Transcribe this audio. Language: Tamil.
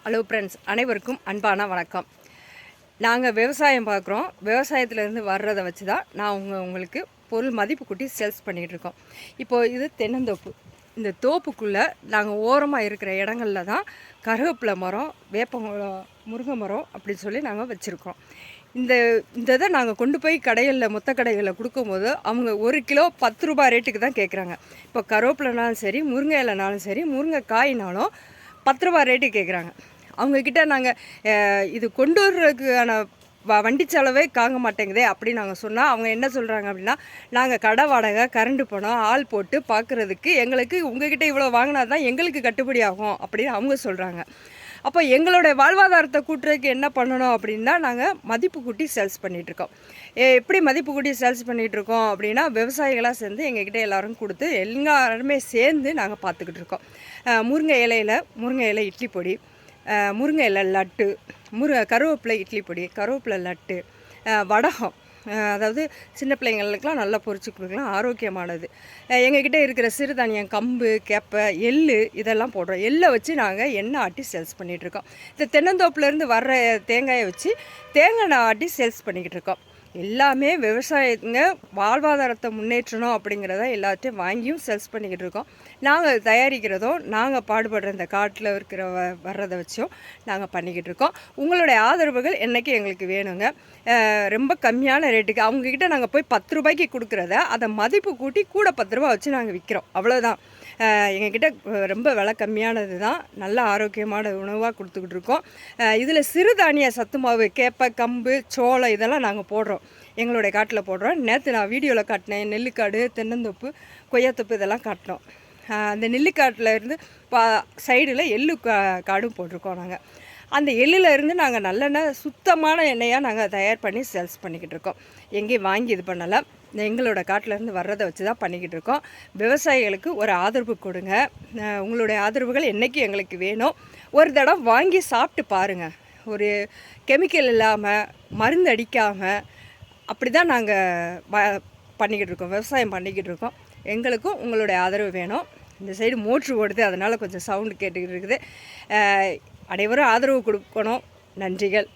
ஹலோ ஃப்ரெண்ட்ஸ், அனைவருக்கும் அன்பான வணக்கம். நாங்கள் விவசாயம் பார்க்குறோம். விவசாயத்துலேருந்து வர்றதை வச்சு தான் உங்களுக்கு பொருள் மதிப்பு கூட்டி சேல்ஸ் பண்ணிகிட்ருக்கோம். இப்போது இது தென்னந்தோப்பு. இந்த தோப்புக்குள்ளே நாங்கள் ஓரமாக இருக்கிற இடங்களில் தான் கருவேப்பிலை மரம், வேப்ப மரம், முருங்கை மரம் அப்படின்னு சொல்லி நாங்கள் வச்சுருக்கோம். இந்த இதை நாங்கள் கொண்டு போய் கடைகளில் மொத்த கடைகளில் கொடுக்கும்போது அவங்க 1 கிலோ 10 ரூபாய் ரேட்டுக்கு தான் கேட்குறாங்க. இப்போ கருவேப்பிலைனாலும் சரி, முருங்கை இலைனாலும் சரி, முருங்கை காயினாலும் 10 ரூபா ரேட்டு கேட்குறாங்க. அவங்கக்கிட்ட நாங்கள் இது கொண்டு வர்றதுக்கான வண்டி செலவே காங்க மாட்டேங்குதே அப்படின்னு நாங்கள் சொன்னால் அவங்க என்ன சொல்கிறாங்க அப்படின்னா, நாங்கள் கடை வாடகை, கரண்ட் பணம், ஆள் போட்டு பார்க்குறதுக்கு எங்களுக்கு உங்ககிட்ட இவ்வளோ வாங்கினா தான் எங்களுக்கு கட்டுப்படி ஆகும் அப்படின்னு அவங்க சொல்கிறாங்க. அப்போ எங்களுடைய வாழ்வாதாரத்தை கூட்டுறதுக்கு என்ன பண்ணணும் அப்படின்னா, நாங்கள் மதிப்பு கூட்டி சேல்ஸ் பண்ணிகிட்ருக்கோம். எப்படி மதிப்பு கூட்டி சேல்ஸ் பண்ணிகிட்ருக்கோம் அப்படின்னா, விவசாயிகளாக சேர்ந்து எங்ககிட்ட எல்லோரும் கொடுத்து எல்லாருமே சேர்ந்து நாங்கள் பார்த்துக்கிட்டு இருக்கோம். முருங்கை இலை இட்லி பொடி, முருங்கை இலை லட்டு, கருவேப்பிலை இட்லி பொடி, கருவேப்பிலை லட்டு, வடகம், அதாவது சின்ன பிள்ளைங்களுக்கெலாம் நல்லா பொரிச்சு கொடுக்கலாம், ஆரோக்கியமானது. எங்ககிட்ட இருக்கிற சிறுதானியம், கம்பு, கேப்பை, எள்ளு இதெல்லாம் போடுறோம். எள்ளை வச்சு நாங்கள் எண்ணெய் ஆட்டி சேல்ஸ் பண்ணிகிட்ருக்கோம். இந்த தென்னந்தோப்புலேருந்து வர்ற தேங்காயை வச்சு தேங்காய் எண்ணெய் ஆட்டி சேல்ஸ் பண்ணிக்கிட்டு இருக்கோம். எல்லாமே விவசாயத்துங்க வாழ்வாதாரத்தை முன்னேற்றணும் அப்படிங்கிறத எல்லாத்தையும் வாங்கியும் சேல்ஸ் பண்ணிக்கிட்டு இருக்கோம். நாங்கள் தயாரிக்கிறதும் நாங்கள் பாடுபடுற இந்த காட்டில் இருக்கிற வர்றதை வச்சும் நாங்கள் பண்ணிக்கிட்டு இருக்கோம். உங்களுடைய ஆதரவுகள் என்றைக்கு எங்களுக்கு வேணுங்க. ரொம்ப கம்மியான ரேட்டுக்கு அவங்கக்கிட்ட நாங்கள் போய் 10 ரூபாய்க்கு கொடுக்குறத அதை மதிப்பு கூட்டி கூட 10 ரூபா வச்சு நாங்கள் விற்கிறோம். அவ்வளோதான். எங்ககிட்ட ரொம்ப விலை கம்மியானது தான், நல்ல ஆரோக்கியமான உணவாக கொடுத்துக்கிட்டு இருக்கோம். இதில் சிறுதானிய சத்து மாவு, கேப்பை, கம்பு, சோளம் இதெல்லாம் நாங்கள் போடுறோம், எங்களுடைய காட்டில் போடுறோம். நேற்று நான் வீடியோவில் காட்டினேன், நெல்லிக்காடு, தென்னந்தோப்பு, கொய்யாத்தோப்பு இதெல்லாம் காட்டினோம். அந்த நெல்லிக்காட்டில் இருந்து சைடில் எள்ளு காடும் போட்டிருக்கோம். நாங்கள் அந்த எள்ளில் இருந்து நாங்கள் நல்லெண்ணெய், சுத்தமான எண்ணெயாக நாங்கள் தயார் பண்ணி சேல்ஸ் பண்ணிக்கிட்டு இருக்கோம். எங்கேயும் வாங்கி இது பண்ணலை, எங்களோட காட்டிலேருந்து வர்றதை வச்சு தான் பண்ணிக்கிட்டு இருக்கோம். விவசாயிகளுக்கு ஒரு ஆதரவு கொடுங்க. உங்களுடைய ஆதரவுகள் என்றைக்கு எங்களுக்கு வேணும். ஒரு தடவை வாங்கி சாப்பிட்டு பாருங்கள். ஒரு கெமிக்கல் இல்லாமல், மருந்து அடிக்காமல் அப்படி தான் நாங்கள் பண்ணிக்கிட்டு இருக்கோம், விவசாயம் பண்ணிக்கிட்டு இருக்கோம். எங்களுக்கும் உங்களுடைய ஆதரவு வேணும். இந்த சைடு மோட்ரு ஓடுது, அதனால் கொஞ்சம் சவுண்டு கேட்டுக்கிட்டு இருக்குது. அனைவரும் ஆதரவு கொடுக்கணும். நன்றிகள்.